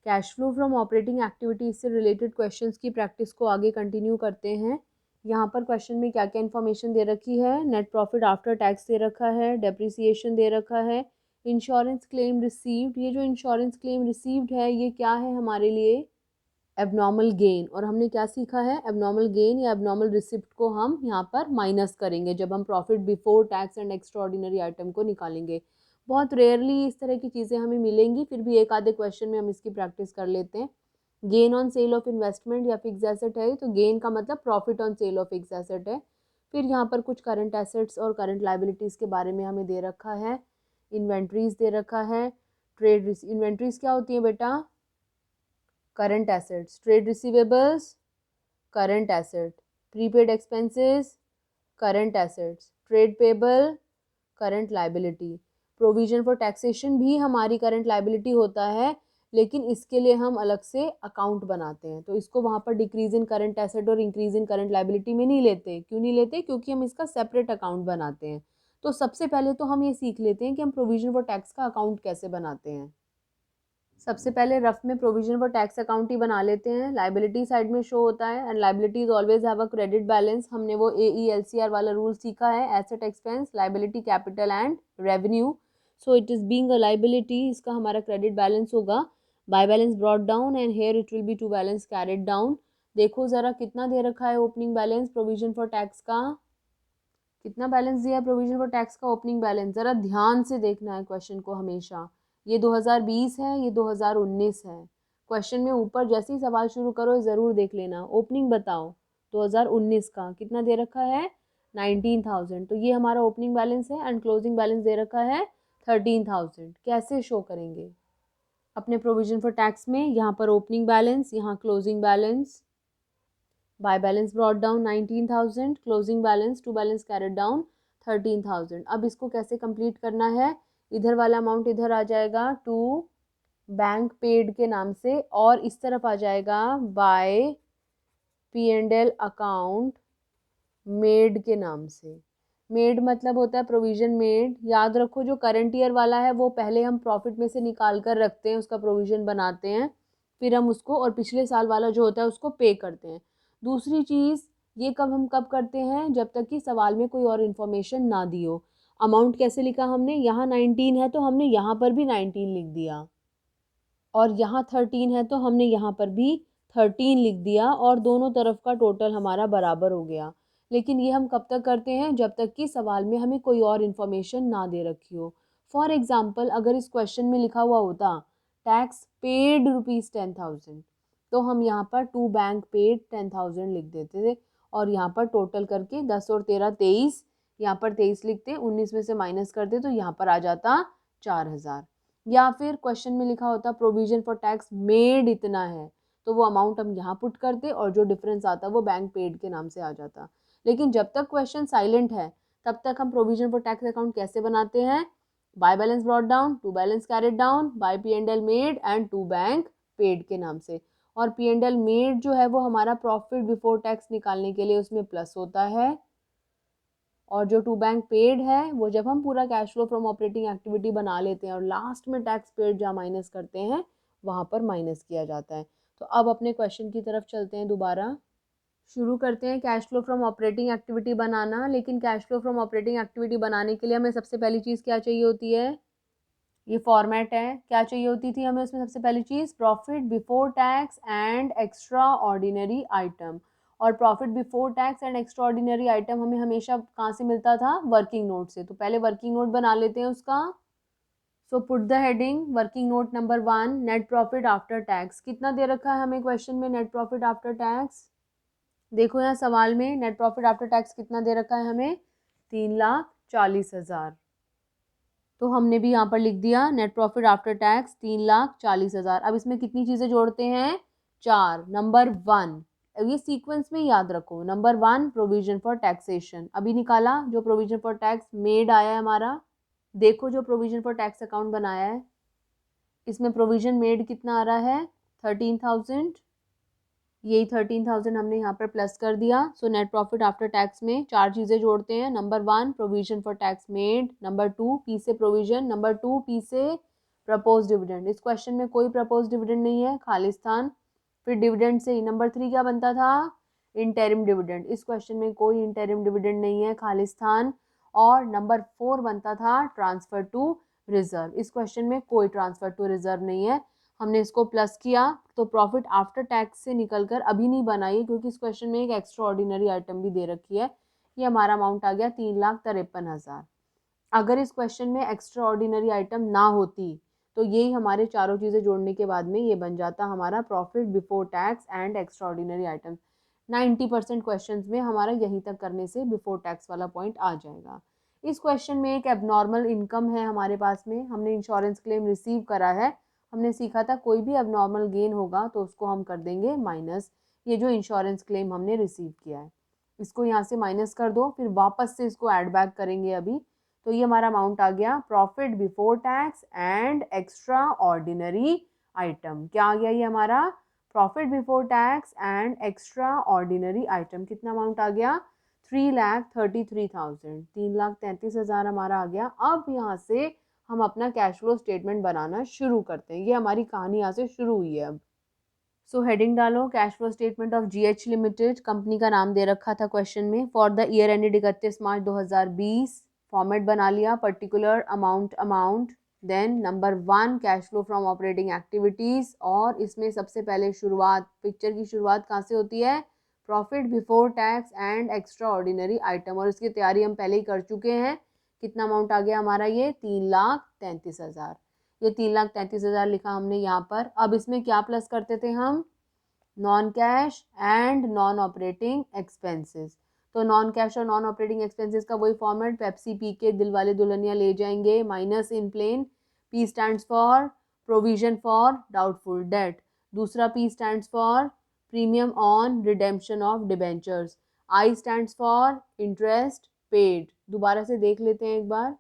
Cash flow from operating activities से related questions की practice को आगे कंटिन्यू करते हैं। यहाँ पर क्वेश्चन में क्या क्या इन्फॉर्मेशन दे रखी है, नेट प्रॉफिट आफ्टर टैक्स दे रखा है, डेप्रिसिएशन दे रखा है, इंश्योरेंस क्लेम रिसीव्ड। ये जो इंश्योरेंस क्लेम रिसीव्ड है ये क्या है हमारे लिए, एबनॉर्मल गेन। और हमने क्या सीखा है, एबनॉर्मल गेन या एबनॉर्मल रिसिप्ट को हम यहाँ पर माइनस करेंगे जब हम profit before tax and extra ordinary item को निकालेंगे। बहुत रेयरली इस तरह की चीज़ें हमें मिलेंगी, फिर भी एक आधे क्वेश्चन में हम इसकी प्रैक्टिस कर लेते हैं। Gain on sale of investment या फिक्स एसेट है, तो गेन का मतलब profit on sale of fix asset है। फिर यहाँ पर कुछ करंट एसेट्स और करंट लाइबिलिटीज़ के बारे में हमें दे रखा है। इन्वेंट्रीज दे रखा है, ट्रेड इन्वेंट्रीज क्या होती है बेटा, current assets, trade receivables current asset, prepaid expenses current assets, trade payable current liability. Provision for taxation भी हमारी करंट लाइबिलिटी होता है, लेकिन इसके लिए हम अलग से अकाउंट बनाते हैं, तो इसको वहाँ पर डिक्रीज इन करंट एसेट और इंक्रीज इन करंट लाइबिलिटी में नहीं लेते। क्यों नहीं लेते, क्योंकि हम इसका सेपरेट अकाउंट बनाते हैं। तो सबसे पहले तो हम ये सीख लेते हैं कि हम प्रोविजन फॉर टैक्स का अकाउंट कैसे बनाते हैं। सबसे पहले रफ में प्रोविजन फॉर टैक्स अकाउंट ही बना लेते हैं। लाइबिलिटी साइड में शो होता है, and liabilities always have a credit balance. हमने वो AELCR वाला रूल सीखा है, asset expense liability capital and revenue. So it is being a liability, इसका हमारा क्रेडिट बैलेंस होगा। By balance brought down and here it will B to balance carried down. देखो जरा कितना दे रखा है opening balance provision for tax का, कितना बैलेंस दिया है प्रोविजन फॉर टैक्स का ओपनिंग बैलेंस, जरा ध्यान से देखना है क्वेश्चन को हमेशा। ये 2020 है, ये 2019 है। क्वेश्चन में ऊपर जैसे ही सवाल शुरू करो ज़रूर देख लेना, ओपनिंग बताओ 2019 का कितना दे रखा है, 19,000। तो ये हमारा ओपनिंग बैलेंस है, एंड क्लोजिंग बैलेंस दे रखा है 13,000। कैसे शो करेंगे अपने प्रोविजन फॉर टैक्स में, यहाँ पर ओपनिंग बैलेंस, यहाँ closing balance. By balance brought down 19,000, closing balance to balance carried down 13,000। अब इसको कैसे कंप्लीट करना है, इधर वाला अमाउंट इधर आ जाएगा टू बैंक पेड के नाम से, और इस तरफ आ जाएगा बाय P&L अकाउंट मेड के नाम से। मेड मतलब होता है प्रोविजन मेड। याद रखो जो करंट ईयर वाला है वो पहले हम प्रॉफिट में से निकाल कर रखते हैं, उसका प्रोविजन बनाते हैं, फिर हम उसको, और पिछले साल वाला जो होता है उसको पे करते हैं। दूसरी चीज़, ये कब करते हैं, जब तक कि सवाल में कोई और इन्फॉर्मेशन ना दी हो। अमाउंट कैसे लिखा हमने, यहाँ 19 है तो हमने यहाँ पर भी 19 लिख दिया, और यहाँ 13 है तो हमने यहाँ पर भी 13 लिख दिया, और दोनों तरफ का टोटल हमारा बराबर हो गया। लेकिन ये हम कब तक करते हैं, जब तक कि सवाल में हमें कोई और इन्फॉर्मेशन ना दे रखी हो। फॉर एग्जाम्पल अगर इस क्वेश्चन में लिखा हुआ होता टैक्स पेड ₹10,000, तो हम यहाँ पर टू बैंक पेड 10,000 लिख देते थे, और यहाँ पर टोटल करके 10 और 13 23, यहाँ पर 23 लिखते, 19 में से माइनस करते तो यहाँ पर आ जाता 4,000। या फिर क्वेश्चन में लिखा होता प्रोविजन फॉर टैक्स मेड इतना है, तो वो अमाउंट हम यहाँ पुट करते और जो डिफरेंस आता वो बैंक पेड के नाम से आ जाता। लेकिन जब तक क्वेश्चन साइलेंट है तब तक हम प्रोविजन फॉर टैक्स अकाउंट कैसे बनाते हैं, by balance brought down to balance carried down by P&L made and to bank paid के नाम से। और P&L मेड जो है वो हमारा प्रॉफिट बिफोर टैक्स निकालने के लिए उसमें प्लस होता है, और जो टू बैंक पेड है वो जब हम पूरा cash flow from operating activity बना लेते हैं और लास्ट में टैक्स पेड जहाँ माइनस करते हैं वहाँ पर माइनस किया जाता है। तो अब अपने क्वेश्चन की तरफ चलते हैं, दोबारा शुरू करते हैं cash flow from operating activity बनाना। लेकिन cash flow from operating activity बनाने के लिए हमें सबसे पहली चीज़ क्या चाहिए होती है, ये फॉर्मेट है, क्या चाहिए होती थी हमें उसमें सबसे पहली चीज़, profit before tax and extra ordinary item. और profit before tax and extra ordinary item हमें हमेशा कहाँ से मिलता था, वर्किंग नोट से। तो पहले वर्किंग नोट बना लेते हैं उसका। So put the heading working note number 1, net profit after tax. कितना दे रखा है हमें क्वेश्चन में नेट प्रॉफिट आफ्टर टैक्स, देखो यहाँ सवाल में नेट प्रॉफिट आफ्टर टैक्स कितना दे रखा है हमें, 3,40,000। तो हमने भी यहाँ पर लिख दिया नेट प्रॉफिट आफ्टर टैक्स 3,40,000। अब इसमें कितनी चीज़ें जोड़ते हैं, 4। नंबर 1, ये सीक्वेंस में याद रखो, नंबर 1 प्रोविजन फॉर टैक्सेशन अभी निकाला, जो प्रोविजन फॉर टैक्स मेड आया है हमारा। देखो जो प्रोविजन फॉर टैक्स अकाउंट बनाया है इसमें प्रोविजन मेड कितना आ रहा है, 13,000। यही 13,000 हमने यहाँ पर प्लस कर दिया। So net profit after tax में 4 चीज़ें जोड़ते हैं, number 1 provision for tax made, number 2 P से प्रोविजन, नंबर 2 पी से प्रपोज डिविडेंड, इस क्वेश्चन में कोई प्रपोज डिविडेंड नहीं है, खालिस्तान। फिर डिविडेंड से नंबर 3 क्या बनता था, इंटरिम डिविडेंड, इस क्वेश्चन में कोई इंटरिम डिविडेंड नहीं है, खालिस्तान। और नंबर 4 बनता था ट्रांसफर टू रिजर्व, इस क्वेश्चन में कोई ट्रांसफर टू रिजर्व नहीं है। हमने इसको प्लस किया तो प्रॉफिट आफ्टर टैक्स से निकलकर अभी नहीं बनाई क्योंकि इस क्वेश्चन में एक एक्स्ट्रा ऑर्डिनरी आइटम भी दे रखी है। ये हमारा अमाउंट आ गया 3,53,000। अगर इस क्वेश्चन में एक्स्ट्रा ऑर्डिनरी आइटम ना होती तो यही हमारे चारों चीज़ें जोड़ने के बाद में ये बन जाता हमारा profit before tax and extra ordinary item. 90% question में हमारा यहीं तक करने से बिफोर टैक्स वाला पॉइंट आ जाएगा। इस क्वेश्चन में एक एबनॉर्मल इनकम है हमारे पास में, हमने इंश्योरेंस क्लेम रिसीव करा है। हमने सीखा था कोई भी एबनॉर्मल गेन होगा तो उसको हम कर देंगे माइनस, ये जो इंश्योरेंस क्लेम हमने रिसीव किया है इसको यहाँ से माइनस कर दो, फिर वापस से इसको ऐड बैक करेंगे अभी। तो ये हमारा अमाउंट आ गया profit before tax and extra ordinary item. क्या आ गया ये हमारा profit before tax and extra ordinary item, कितना अमाउंट आ गया 3,33,000, 3,33,000 हमारा आ गया। अब यहाँ से हम अपना कैश फ्लो स्टेटमेंट बनाना शुरू करते हैं, ये हमारी कहानी यहाँ से शुरू हुई है अब। सो हेडिंग डालो cash flow statement of GH limited, company का नाम दे रखा था क्वेश्चन में, for the year ended 31 March 2020। Format बना लिया particular amount, then number 1 cash flow from operating activities, और इसमें सबसे पहले शुरुआत, पिक्चर की शुरुआत कहाँ से होती है, profit before tax and extra ordinary item, और इसकी तैयारी हम पहले ही कर चुके हैं। कितना अमाउंट आ गया हमारा ये 3,33,000, ये 3,33,000 लिखा हमने यहाँ पर। अब इसमें क्या प्लस करते थे हम, non cash and non operating expenses. तो नॉन कैश और नॉन ऑपरेटिंग एक्सपेंसेस का वही फॉर्मेट, पेप्सी पी के Dilwale Dulhania Le Jayenge, minus in plain, P stands for provision for doubtful debt, दूसरा P stands for premium on redemption of debentures, I stands for interest paid. दोबारा से देख लेते हैं एक बार,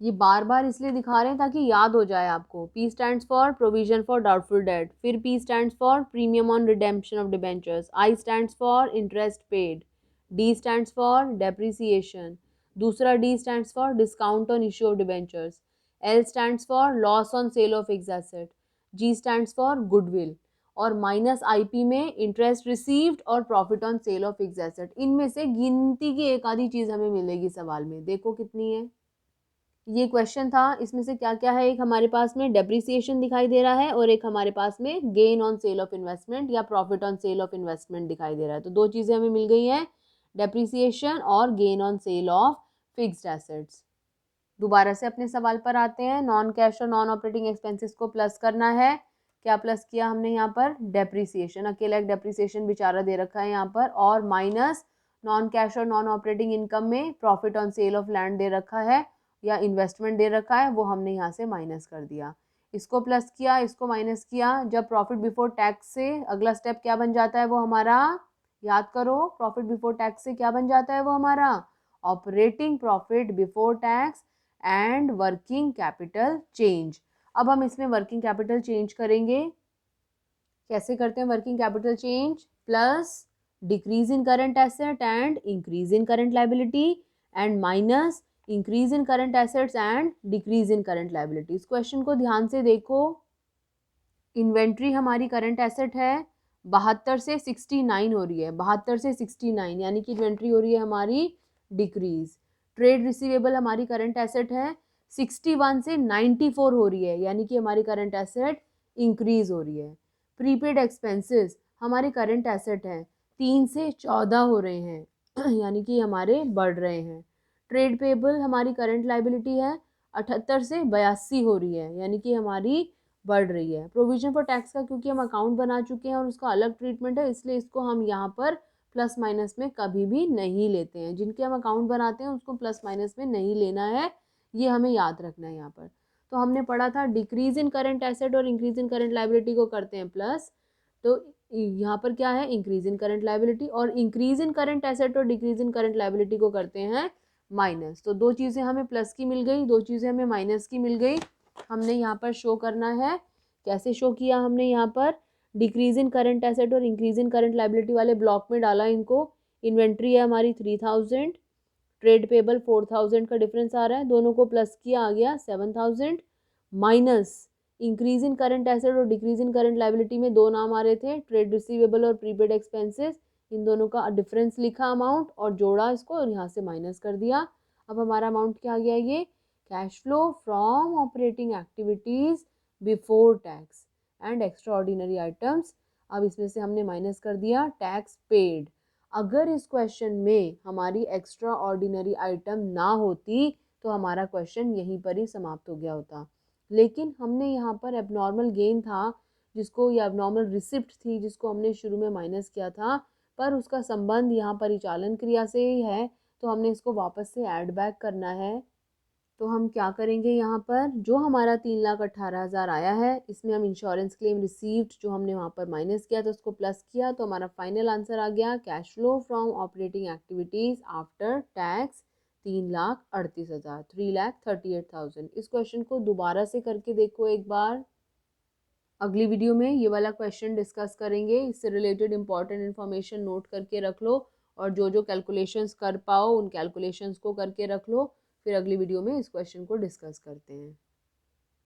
ये बार बार इसलिए दिखा रहे हैं ताकि याद हो जाए आपको। P stands for provision for doubtful date, फिर P stands for premium on redemption of debentures, I stands for interest paid, D stands for depreciation, दूसरा D stands for discount on issue of debentures, L stands for loss on sale of fixed asset, G stands for goodwill, और minus IP में interest received और profit on sale of fixed asset. इनमें से गिनती की एक आधी चीज़ हमें मिलेगी सवाल में, देखो कितनी है। ये क्वेश्चन था, इसमें से क्या क्या है, एक हमारे पास में डेप्रिसिएशन दिखाई दे रहा है और एक हमारे पास में gain on sale of investment या profit on sale of investment दिखाई दे रहा है। तो दो चीज़ें हमें मिल गई हैं, डेप्रिसिएशन और gain on sale of fixed assets. दोबारा से अपने सवाल पर आते हैं, नॉन कैश और नॉन ऑपरेटिंग एक्सपेंसेस को प्लस करना है। क्या प्लस किया हमने यहाँ पर, डेप्रिसिएशन, अकेला एक डेप्रिसिएशन बेचारा दे रखा है यहाँ पर, और माइनस नॉन कैश और नॉन ऑपरेटिंग इनकम में profit on sale of land दे रखा है या इन्वेस्टमेंट दे रखा है, वो हमने यहाँ से माइनस कर दिया। इसको प्लस किया, इसको माइनस किया। जब प्रॉफिट बिफोर टैक्स से अगला स्टेप क्या बन जाता है वो हमारा, याद करो, प्रॉफिट बिफोर टैक्स से क्या बन जाता है वो हमारा, operating profit before tax and working capital change. अब हम इसमें वर्किंग कैपिटल चेंज करेंगे, कैसे करते हैं working capital change, plus decrease in current asset and increase in current liability and minus increase in current assets and decrease in current liability. इस question को ध्यान से देखो, इन्वेंट्री हमारी करंट एसेट है, 72 से 69 हो रही है, 72 से 69 यानी कि इन्वेंट्री हो रही है हमारी डिक्रीज। ट्रेड रिसीवेबल हमारी करंट एसेट है, 61 से 94 हो रही है यानी कि हमारी करंट एसेट इंक्रीज हो रही है। प्रीपेड एक्सपेंसेस हमारे करंट एसेट हैं, 3 से 14 हो रहे हैं यानी कि हमारे बढ़ रहे हैं। ट्रेड पेबल हमारी करंट लाइबिलिटी है, 78 से 82 हो रही है यानी कि हमारी बढ़ रही है। प्रोविजन फॉर टैक्स का क्योंकि हम अकाउंट बना चुके हैं और उसका अलग ट्रीटमेंट है, इसलिए इसको हम यहाँ पर प्लस माइनस में कभी भी नहीं लेते हैं। जिनके हम अकाउंट बनाते हैं उसको प्लस माइनस में नहीं लेना है, ये हमें याद रखना है यहाँ पर। तो हमने पढ़ा था डिक्रीज इन करंट एसेट और इंक्रीज इन करंट लाइबिलिटी को करते हैं प्लस, तो यहाँ पर क्या है, इंक्रीज इन करंट लाइबिलिटी, और इंक्रीज इन करंट एसेट और डिक्रीज इन करंट लाइबिलिटी को करते हैं माइनस। तो दो चीज़ें हमें प्लस की मिल गई, दो चीज़ें हमें माइनस की मिल गई। हमने यहाँ पर शो करना है, कैसे शो किया हमने यहाँ पर, डिक्रीज इन करंट एसेट और इंक्रीज इन करंट लाइबिलिटी वाले ब्लॉक में डाला इनको। इन्वेंट्री है हमारी 3000, ट्रेड पेबल 4000 का डिफरेंस आ रहा है, दोनों को प्लस किया आ गया 7000, minus increase in current asset और डिक्रीज इन करंट लाइबिलिटी में दो नाम आ रहे थे, ट्रेड रिसीवेबल और प्रीपेड एक्सपेंसेस। इन दोनों का डिफरेंस लिखा अमाउंट और जोड़ा इसको और यहाँ से माइनस कर दिया। अब हमारा अमाउंट क्या आ गया, ये cash flow from operating activities before tax and extra ordinary items. अब इसमें से हमने माइनस कर दिया टैक्स पेड। अगर इस क्वेश्चन में हमारी एक्स्ट्रा ऑर्डिनरी आइटम ना होती तो हमारा क्वेश्चन यहीं पर ही समाप्त हो गया होता, लेकिन हमने यहाँ पर एबनॉर्मल गेन था जिसको, या एबनॉर्मल रिसिप्ट थी जिसको हमने शुरू में माइनस किया था, पर उसका संबंध यहाँ परिचालन क्रिया से ही है, तो हमने इसको वापस से ऐड बैक करना है। तो हम क्या करेंगे, यहाँ पर जो हमारा 3,18,000 आया है इसमें हम इंश्योरेंस क्लेम रिसीव्ड जो हमने वहाँ पर माइनस किया तो उसको प्लस किया, तो हमारा फाइनल आंसर आ गया cash flow from operating activities after tax 3,38,000, 3,38,000। इस क्वेश्चन को दोबारा से करके देखो एक बार। अगली वीडियो में ये वाला क्वेश्चन डिस्कस करेंगे, इससे रिलेटेड इंपॉर्टेंट इन्फॉर्मेशन नोट करके रख लो और जो जो कैलकुलेशंस कर पाओ उन कैलकुलेशंस को करके रख लो। फिर अगली वीडियो में इस क्वेश्चन को डिस्कस करते हैं।